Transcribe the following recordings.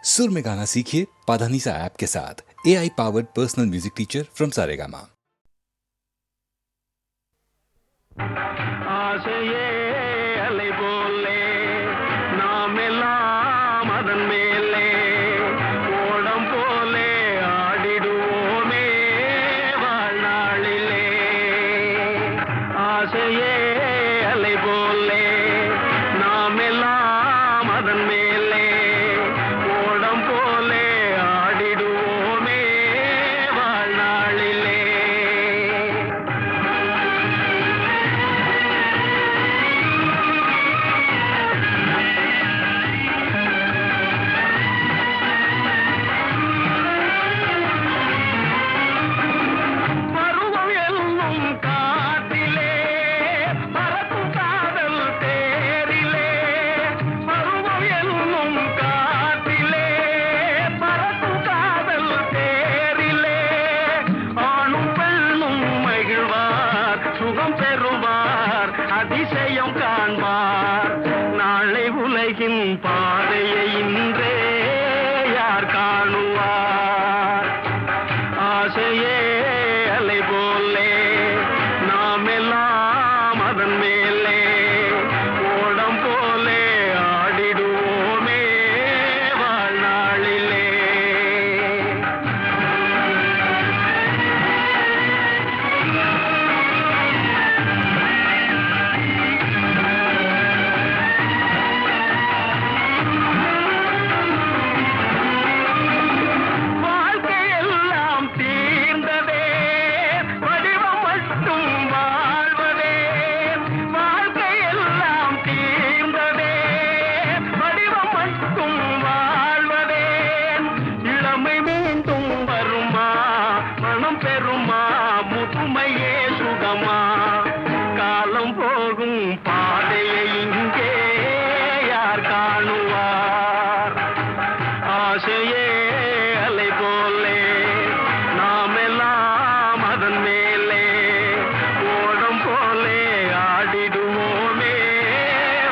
सुर में गाना सीखिए पाधानीसा ऐप के साथ। AI powered personal music teacher from Saregama. ஆசையே அலை போலே நாமெல்லாம் அதன் மேலே ஓடம் போலே ஆடிடுவோமே வாழ்நாளிலே. ஆசையே அலை போலே நாமெல்லாம் அதன் மேலே ஓடம் போலே ஆடிடுவோமே வாழ்நாளிலே. அதிசயம் காண்பார் நாளை உலகின் பாதையை இன்றே யார் காணுவார். ஆசையே அலை போலே நாமெல்லாம் அதன் மேலே ஓடம் போலே ஆடிடுவோமே வாழ்நாளிலே. பெருமா முதுமையே சுகமா காலம் போகும் பாதையை இங்கே யார் காணுவார். ஆசையே அலை போலே நாமெல்லாம் அதன் மேலே ஓடம் போலே ஆடிடுவோமே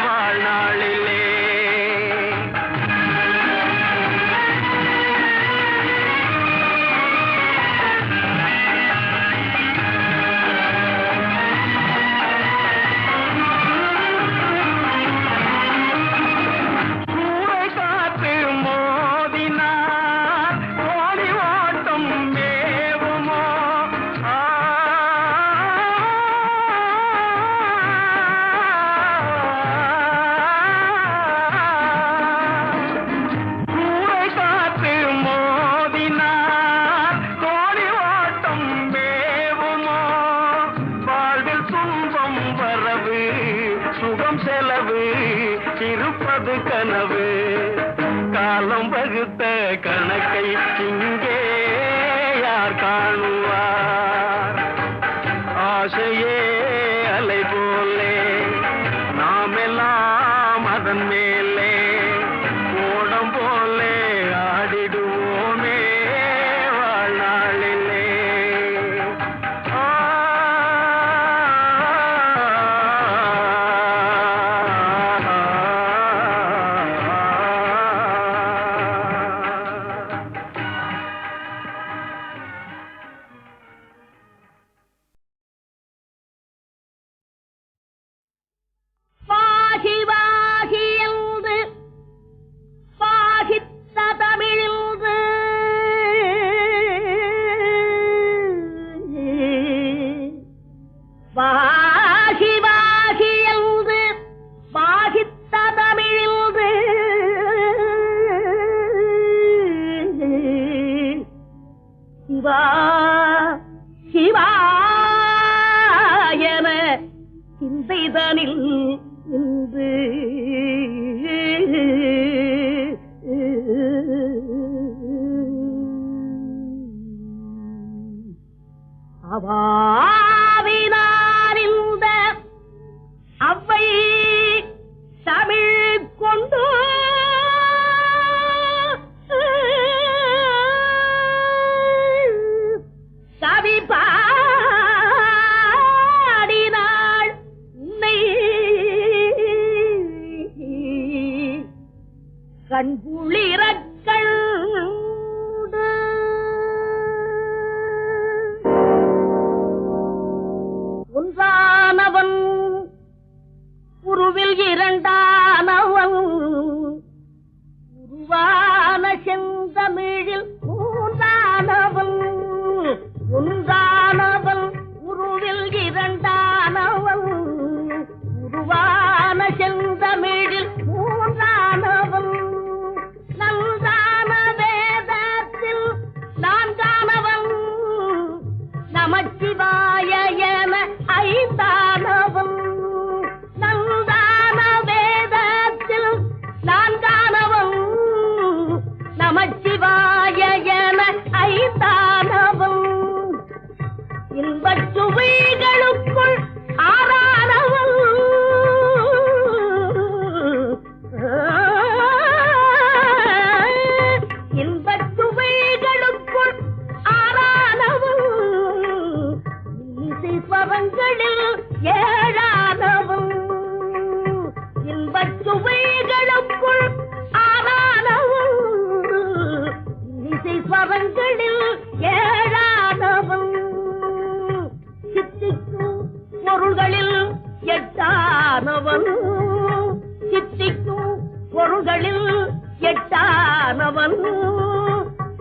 வாழ்நாளிலே. சுகம் செலவு இருப்பது கனவு காலம் வகுத்த கணக்கை இங்கே யார் காணுவார். ஆசையே அலை போலே நாமெல்லாம் அதன் மேலே ஓடம் போலே ஆடிடுவோமே வாழ்நாளிலே. சிவாயன சிந்தைதனில் இன்று அவாவினார் இந்த அவ்வை தமிழ் கொண்டு கவி பாடினாள் உன்னை உருவான செந்தமிழில் மூன்றானவன் ஒன்றானவன் உருவில் இரண்டானவன் உருவான செந்தமிழில் மூன்றானவன் நன்றான வேதத்தில் நான்கானவன் நமச்சிவாய என ஐந்தானவன் நன்றான வேதத்தில் நான்கானவன் நமச்சிவாய என ஐந்தானவன் இன்பச் சுவைகளுக்குள் ஆறானவன் இன்பச் சுவைகளுக்குள் ஆறானவன் இசை ஸ்வரங்களில் ஏழானவன் இன்பச் சுவைகளுக்குள் ஆறானவன் இசை ஸ்வரங்களில் ஏழானவன் சித்திக்கும் பொருள்களில் எட்டானவன் சித்திக்கும் பொருள்களில் எட்டானவன்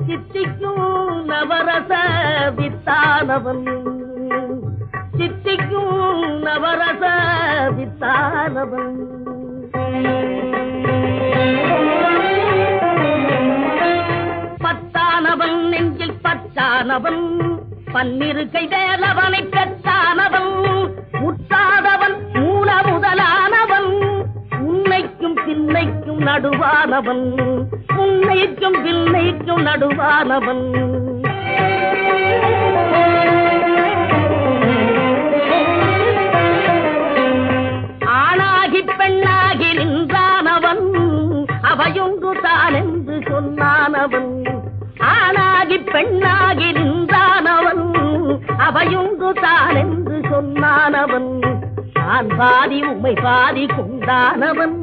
சித்திக்கும் நவரச வித்தானவன் சித்திக்கும் நவரச வித்தானவன் பத்தானவன் நெஞ்சில் பத்தானவன் பன்னிரு கை வேலவனை பெற்றானவன் முற்றாதவன் மூல முதலானவன் உன்னைக்கும் பின்னைக்கும் நடுவானவன் உன்னைக்கும் பின்னைக்கும் நடுவானவன் ஆணாகி பெண்ணாகி நின்றானவன் அவையொன்று தான் என்று சொன்னானவன் ஆணாகி பெண்ணாகி நின்றானவன் அவையொன்று தான் என்று சொன்னானவன் நான் பாதி உம்மை பாதி கொண்டானவன்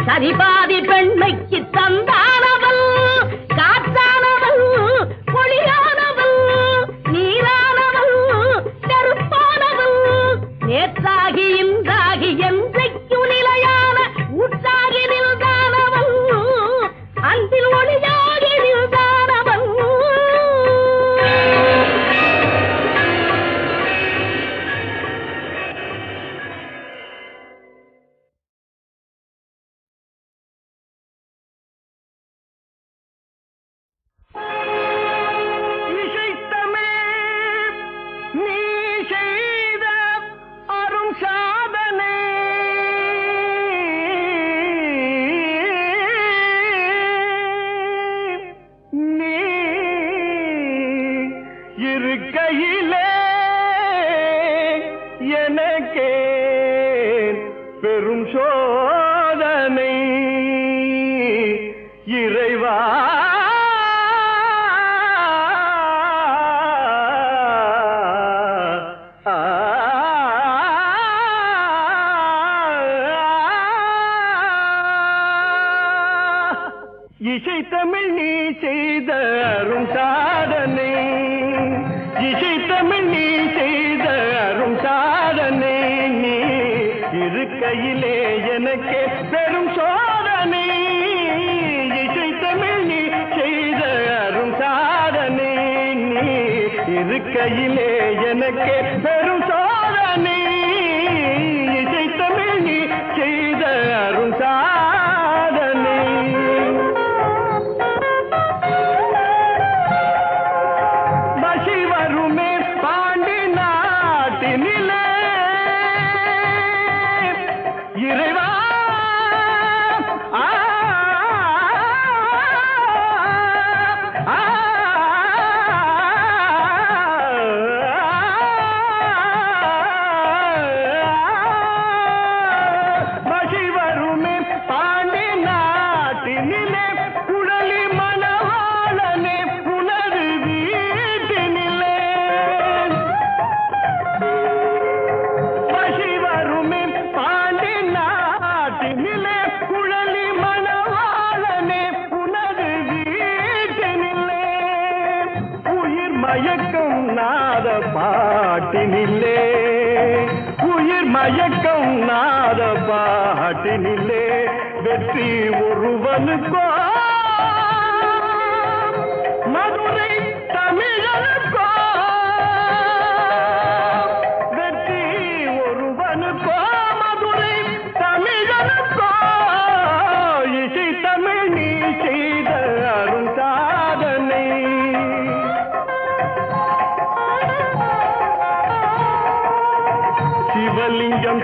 சரி பாதி பெண்மைக்கு தந்தானவன் காற்றானவன் ஒளியானவன் நீரானவன் கருப்பானவன் நேற்றாகி இன்றாகி என்றைக்கும் நிலையான ஊற்றாகி நின்றானவன் அன்பில் ஒளியாகி நின்றானவன் இருக்கையிலே எனக்கே பெரும் சோதனை இறைவா இசை தமிழ் நீ செய்த அரும் சாதனை இசை தமிழ் நீ செய்த அரும் சாதனை நீ இருக்கையிலே எனக்கே பெரும் சோதனை இசை தமிழ் நீ செய்த அரும் சாதனை நீ இருக்கையிலே எனக்கே பெரும் சோதனை இசை தமிழ் நீ செய்த அரும் சாதனை இறைவா மசி வருமே பாண்டி நாட்டினிலே குழலி மணவாளனே புனது வீட்டினிலே மசி வருமே பாண்டி நாட்டினிலே குழலி மணவாளனே புனது வீட்டினிலே உயிர் மயக்கம் நாத பாட்டினிலே உயிர் மயக்கம் நாத பாட்டினிலே வெற்றி ஒருவனுக்கோ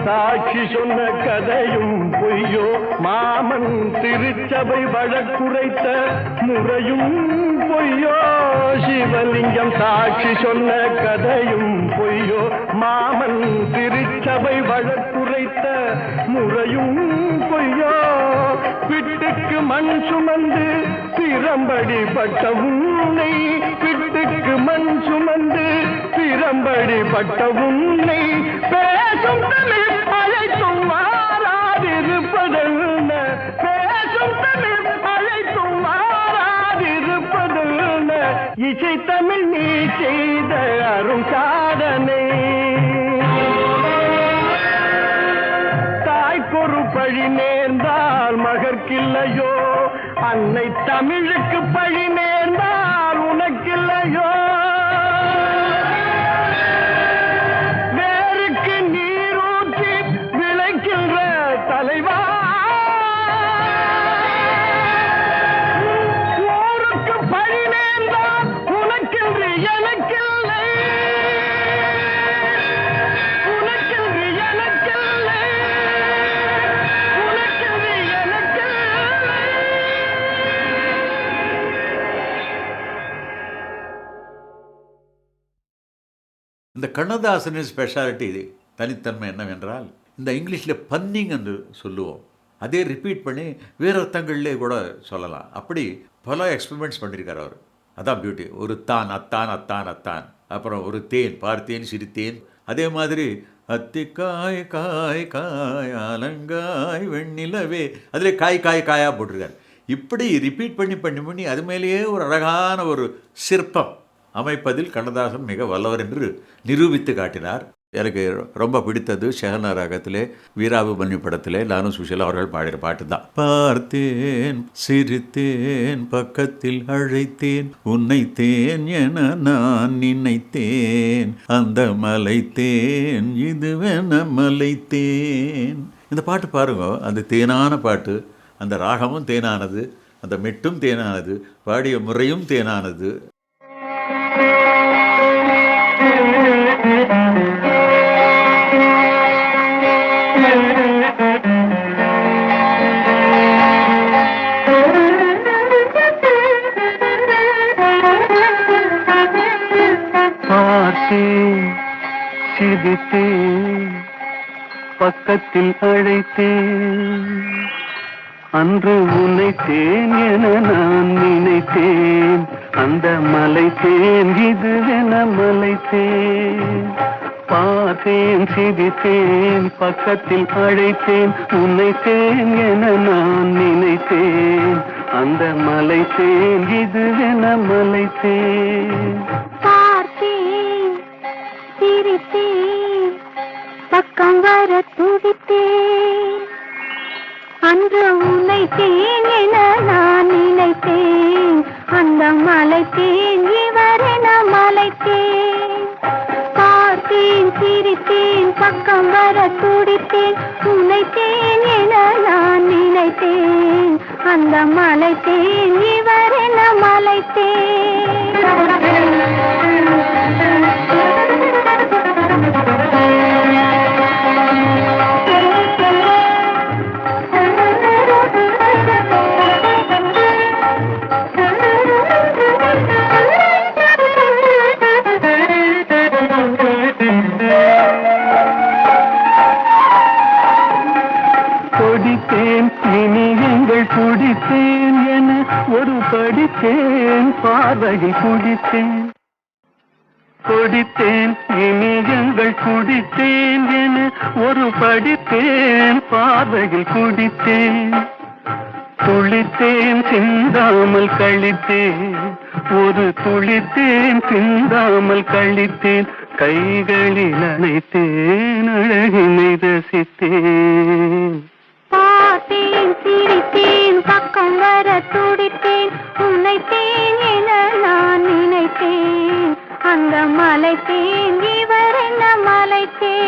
சாட்சி சொன்ன கதையும் பொய்யோ, மாமன் திருச்சபை வழக்குரைத்த முறையும் பொய்யோ. சிவலிங்கம் சாட்சி சொன்ன கதையும் பொய்யோ, மாமன் திருச்சபை வழக்குரைத்த முறையும் பொய்யோ. பிட்டுக்கு மண் சுமந்து பிரம்படி பட்ட உன்னை, பிட்டுக்கு மண் சுமந்து பிரம்படி பட்ட உன்னை, பேசும் தமிழ் அழைத்தும் மாறாதிருப்பதென்ன, பேசும் தமிழ் அழைத்தும் மாறாதிருப்பதென்ன, இசை தமிழ் நீ செய்த அரும் சாதனை. தாய்க்கொரு பழி நேர்ந்தால் மகற்கில்லையோ, அன்னை தமிழுக்கு பழி நேர்ந்தால் உனக்கில்லையோ. வேருக்கு நீரூற்றி விளைக்கின்ற தலைவா, ஊருக்கு பழி நேர்ந்தால் உனக்கின்று எனக்கில்லை, உனக்கின்று எனக்கில்லை, உனக்கின்று எனக்கில்லை. இந்த கண்ணதாசனின் ஸ்பெஷாலிட்டி தனித்தன்மை என்னவென்றால், இந்த இங்கிலீஷில் பன்னிங் என்று சொல்லுவோம், அதே ரிப்பீட் பண்ணி வேறு அர்த்தங்கள்லே கூட சொல்லலாம். அப்படி பல எக்ஸ்பெரிமெண்ட்ஸ் பண்ணியிருக்கார் அவர். அதான் பியூட்டி. ஒரு தான், அத்தான், அத்தான், அத்தான், அப்புறம் ஒரு தேன், பார்த்தேன், சிரித்தேன். அதே மாதிரி அத்திக்காய் காய் காய் அலங்காய் வெண்ணிலவே, அதில் காய் காய் காயாக போட்டிருக்கார். இப்படி ரிப்பீட் பண்ணி பண்ணி பண்ணி அது மேலேயே ஒரு அழகான ஒரு சிற்பம் அமைப்பதில் கண்ணதாசன் மிக வல்லவர் என்று நிரூபித்து காட்டினார். எனக்கு ரொம்ப பிடித்தது ஷெஹனா ராகத்திலே வீராபுமணி படத்திலே நானும் சுஷீலா அவர்கள் பாடிற பாட்டு தான். பார்த்தேன், சிரித்தேன், பக்கத்தில் அழைத்தேன், உன்னை தேன் என நான் நினைத்தேன், அந்த மலைத்தேன் இதுவென மலைத்தேன். இந்த பாட்டு பாருங்க, அந்த தேனான பாட்டு, அந்த ராகமும் தேனானது, அந்த மெட்டும் தேனானது, பாடிய முறையும் தேனானது. பார்த்தேன், சிரித்தேன், பக்கத்தில் அழைத்தேன், அன்று உன்னைத்தேன் என நான் நினைத்தேன், அந்த மலைத்தேன் இதுவென மலைத்தேன். பார்த்தேன், சிரித்தேன், பக்கத்தில் அழைத்தேன், உன்னைத்தேன் என நான் நினைத்தேன், அந்த மலைத்தேன் இதுவென மலைத்தேன். பார்த்தேன், சிரித்தேன், பக்கம் வர துடித்தேன், அன்று உன்னைத்தேன் என நான் நினைத்தேன், அந்த மலைத்தேன் இவரென மலைத்தேன். பார்த்தேன், சிரித்தேன், பக்கம் வர துடித்தேன், உன்னைத்தேன் என நான் நினைத்தேன், அந்த மலைத்தேன் இவரென மலைத்தேன். குடித்தேன் என ஒரு படித்தேன், பார்வையில் குடித்தேன், கொடித்தேன் இனியங்கள் குடித்தேன் என ஒரு படித்தேன், பார்வையில் குடித்தேன், துளித்தேன் சிந்தாமல் கழித்தேன், ஒரு துளித்தேன் சிந்தாமல் கழித்தேன், கைகளில் அணைத்தேன், அழகினை ரசித்தேன். பார்த்தேன், சிரித்தேன், பக்கம் வர துடித்தேன், உன்னைத்தேன் என நான் நினைத்தேன், அந்த மலைத்தேன் இவரென மலைத்தேன்.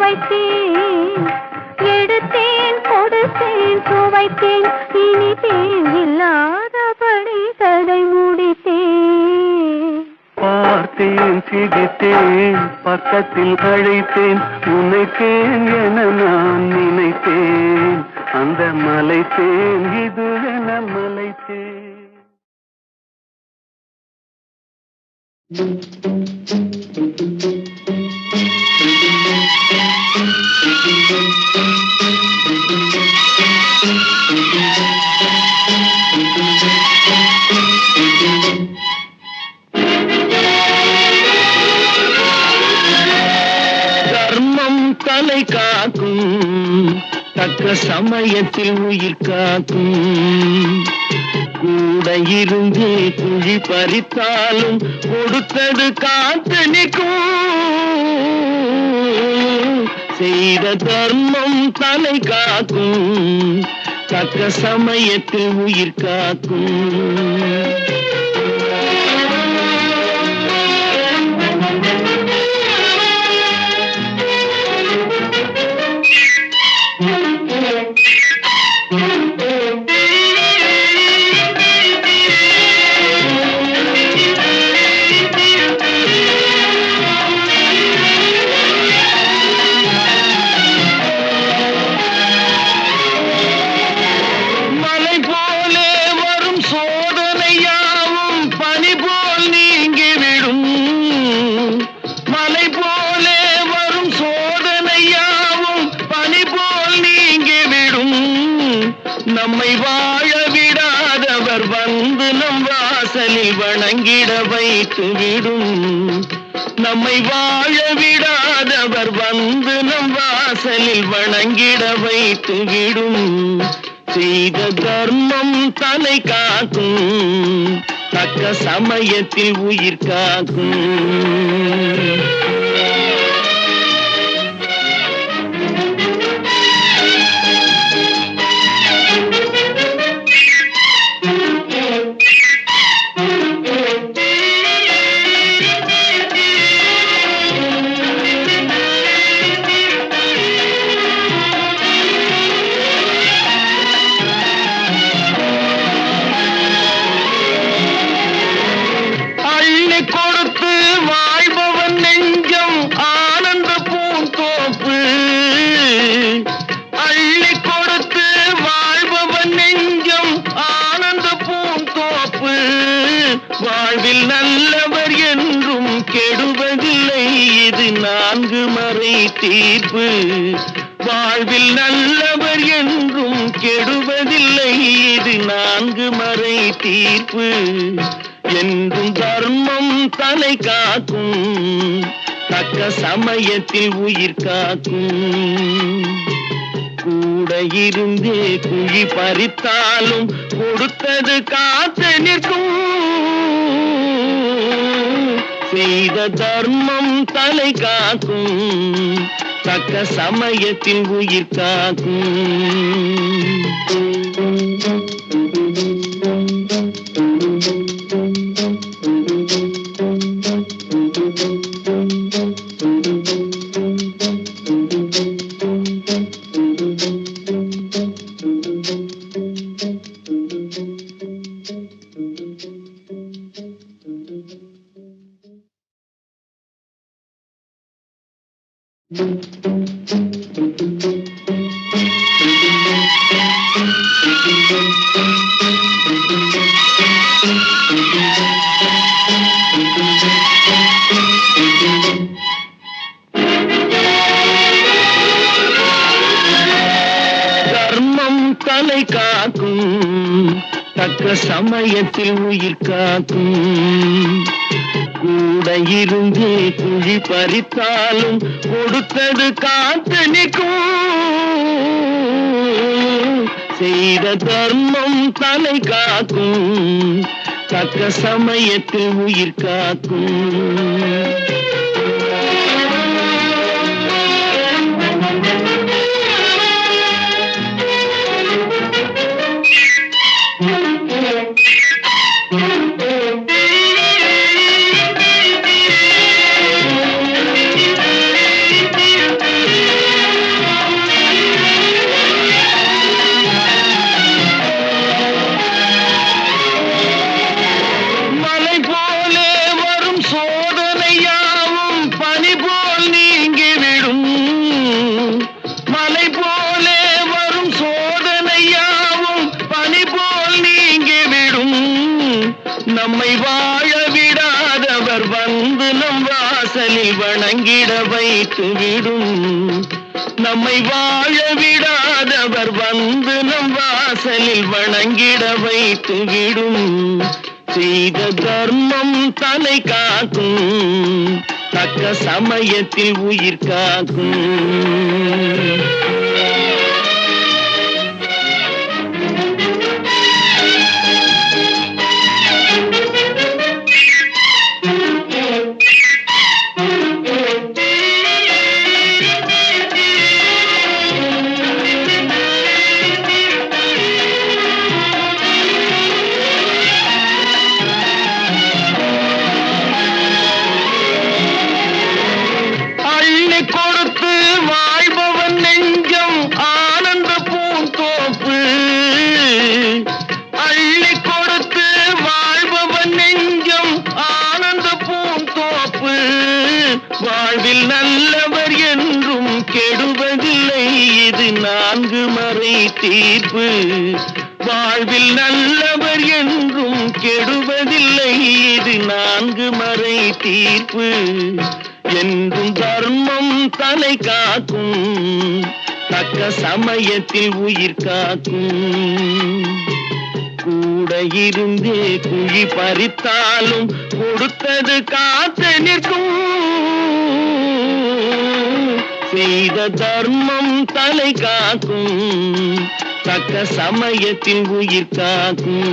வைத்தேன், எடுத்தேன் கொடுத்தேன் சுவைத்தேன், இனித்தேன் இல்லாதபடி கதை முடித்தேன். பார்த்தேன் சிரித்தேன் பக்கத்தில் அழைத்தேன், உன்னைத்தேன் என நான் நினைத்தேன், அந்த மலைத்தேன் இது என மலைத்தேன். தர்மம் தலை காக்கும், தக்க சமயத்தில் உயிர் காக்கும். கூட இருந்து குழி பறித்தாலும் கொடுத்தது காத்து நிற்கும். செய்த தர்மம் தலை காக்கும், தக்க சமயத்தில் உயிர் காக்கும். நம்மை வாழ விடாதவர் வந்து நம் வாசலில் வணங்கிட வைத்து விடும். நம்மை வாழ விடாதவர் வந்து நம் வாசலில் வணங்கிட வைத்து விடும். செய்த தர்மம் தலை காக்கும், தக்க சமயத்தில் உயிர் காக்கும். கொடுத்து வாழ்பவன் நெஞ்சம் ஆனந்த பூந்தோப்பு. அள்ளி கொடுத்து வாழ்பவன் நெஞ்சம் ஆனந்த பூந்தோப்பு. வாழ்வில் நல்லவர் என்றும் கெடுவதில்லை, இது 4 மறை தீர்ப்பு. வாழ்வில் நல்லவர் என்றும் கெடுவதில்லை, இது 4 மறை தீர்ப்பு. என்றும் தர்மம் தலை காக்கும், தக்க சமயத்தில் உயிர் காக்கும். கூட இருந்தே குழி பறித்தாலும் கொடுத்தது காத்து நிற்கும். செய்த தர்மம் தலை காக்கும், தக்க சமயத்தில் உயிர் காக்கும். தர்மம் தலை காக்கும், தக்க சமயத்தில் உயிர் காக்கும். கூட இருந்து குழி பறித்தாலும் கொடுத்தது காத்து நிற்கும். செய்த தர்மம் தலை காக்கும், தக்க சமயத்தில் உயிர் காக்கும். வாழ விடாதவர் வந்து நம் வாசலில் வணங்கிட வைத்து விடும். நம்மை வாழ விடாதவர் வந்து நம் வாசலில் வணங்கிட வைத்து விடும். செய்த தர்மம் தலை காக்கும், தக்க சமயத்தில் உயிர் காக்கும். கொடுத்து வாழ்பவன் நெஞ்சம் ஆனந்த பூந்தோப்பு. அள்ளி கொடுத்து வாழ்பவன் நெஞ்சம் ஆனந்த பூந்தோப்பு. வாழ்வில் நல்லவர் என்றும் கெடுவதில்லை, இது 4 மறை தீர்ப்பு. வாழ்வில் நல்லவர் என்றும் கெடுவதில்லை, இது 4 மறை தீர்ப்பு. என்றும் தர்மம் தலை காக்கும், தக்க சமயத்தில் உயிர் காக்கும். கூட இருந்தே குழி பறித்தாலும் கொடுத்தது காத்து நிற்கும். செய்த தர்மம் தலை காக்கும், தக்க சமயத்தில் உயிர் காக்கும்.